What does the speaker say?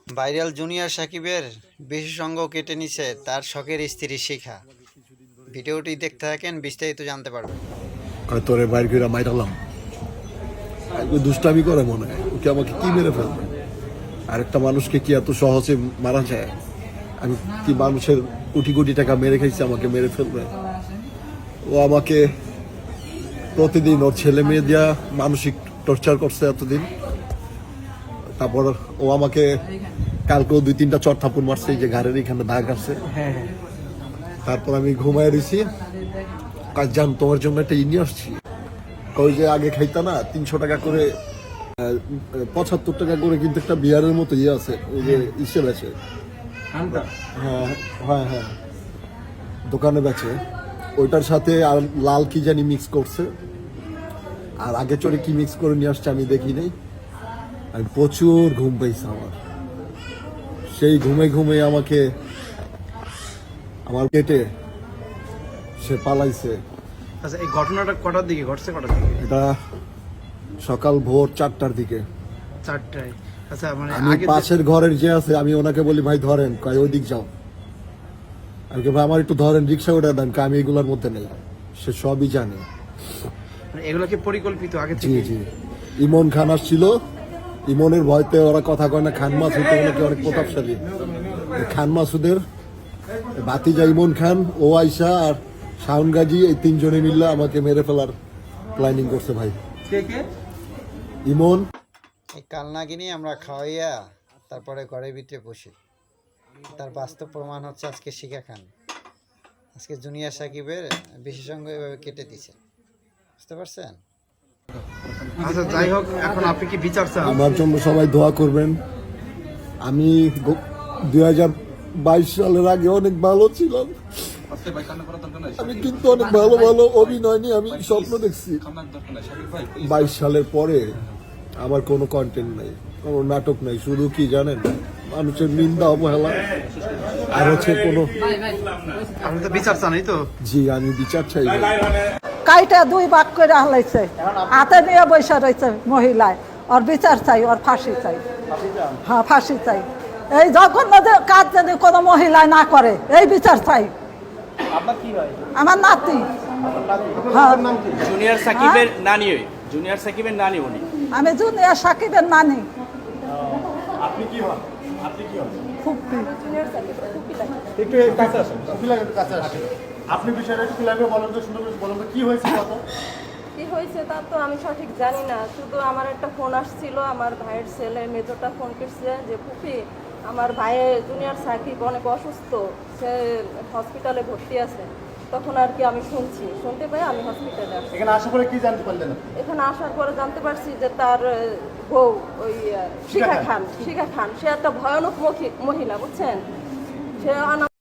Viral junior সাকিবের বিশেষজ্ঞ কেটে নিছে তার শখের স্ত্রী শিখা। ভিডিওটি দেখতে থাকেন, বিস্তারিত জানতে পারবেন। তোরে বাইর করে মাইরালাম, দুষ্টামি করে মনে হয় ওকে আমাকে কি মেরে ফেলবে। আরেকটা মানুষকে কি এত সহজে মারা যায়? আমি কি মানুষের কোটি কোটি টাকা মেরে খাইছি, আমাকে মেরে ফেলবে? ও আমাকে প্রতিদিন ওর ছেলে মেয়ে দিয়া মানসিক টর্চার করছে এতদিন। তারপর ও আমাকে কালকেও 2-3টা চট থাপ্পড় মারছে, এই যে ঘাড়ের এখানে দাগ আছে। তারপর আমি ঘুমায় রয়েছি, কাজ জান তোমার জন্য একটা নিয়ে আসছি। ওই যে আগে খাইতা না 300 টাকা করে, 75 টাকা করে, কিন্তু একটা বিয়ারের মতো ইয়ে আছে, ওই যে ইসে বেচে। হ্যাঁ হ্যাঁ হ্যাঁ, দোকানে বেচে। ওইটার সাথে আর লাল কি জানি মিক্স করছে, আর আগে চড়ে কি মিক্স করে নিয়ে আসছে আমি দেখি নাই। আমি প্রচুর ঘুম পাইছি আমার, সেই ঘুমে ঘুমে আমাকে আমার পেটে সে পালাইছে। আচ্ছা, এই ঘটনাটা কটার দিকে ঘটছে? কটার দিকে? এটা সকাল ভোর 4টার দিকে। 4টায়? আচ্ছা, মানে আমি পাশের ঘরের যে আছে, আমি ওনাকে বলি ভাই ধরেন, কয় ওই দিক যাও। আমি ভাই আমার একটু ধরেন, রিক্সা ওটা দেন, আমি এগুলোর মধ্যে নেই। সে সবই জানে। মানে এগুলো কি পরিকল্পিত আগে জি থেকে? জি, ইমন খান আসছিল, ইমনের ভয়তে ওরা কথা কয় না। খান মাসুদ নাকি অনেক প্রতাপশালী। খান মাসুদের ভাতিজা ইমন খান, ও আইসা আর শাওন গাজী, এই 3 জনে মিললে আমাকে মেরে ফেলার প্ল্যানিং করছে ভাই। কে কে? ইমন। এই কালনাগিনি আমরা খাওয়াইয়া তারপরে ঘরের ভিতরে বসি, তার বাস্তব প্রমাণ হচ্ছে আজকে শিখা খান। আজকে জুনিয়র সাকিবের বিশেষজ্ঞ এভাবে কেটে দিছে, বুঝতে পারছেন? আচ্ছা, যাই হোক, এখন আপনি কি বিচার চান? আমার জন্য সবাই দোয়া করবেন। আমি 2022 সালের আগে অনেক ভালো ছিলাম, আমি কিন্তু অনেক ভালো ভালো অভিনয় নিয়ে আমি স্বপ্ন দেখছি। 22 সালের পরে আমার কোনো কন্টেন্ট নাই, কোনো নাটক নাই। শুধু কি জানেন, মানুষের নিন্দা, অবহেলা, আর হচ্ছে কোনো। আপনি তো বিচার চান, এই তো? জি, আমি বিচার চাই। কাইটা 2 ভাগ করে হালাইছে, হাতে নিয়ে বৈশা রয়েছে মহিলায়। ওর বিচার চাই, ওর ফাঁসি চাই। হ্যাঁ, ফাঁসি চাই। এই যখন কাজ যদি কোনো মহিলায় না করে, এই বিচার চাই। আমার নাতি। হ্যাঁ। জুনিয়র সাকিবের নানি, জুনিয়র সাকিবের নানি উনি। আমি জুনিয়র সাকিবের নানি। আপনি কি হন? আপনি কি হন? ফুপ্পি। একটু কাছে আসেন, ফুপি লাগে, একটু কাছে আসেন। আপনি বিষয়টা একটু ক্লিয়ারলি বলেন তো, সুন্দর করে বলেন তো কি হয়েছে কত? কি হয়েছে তা তো আমি সঠিক জানি না। শুধু আমার একটা ফোন আসছিল, আমার ভাইয়ের ছেলে মেজোটা ফোন করছে যে ফুপি, আমার ভাইয়ের জুনিয়র সাকিব অনেক অসুস্থ, সে হসপিটালে ভর্তি আছে। তখন আর কি আমি শুনতে পাই, আমি হসপিটালে আসছি। এখানে আসার পরে কি জানতে পারলেন? এখানে আসার পরে জানতে পারছি যে তার বউ, ওই শিখা খান, সে একটা ভয়ানক মহিলা, বুঝছেন? সে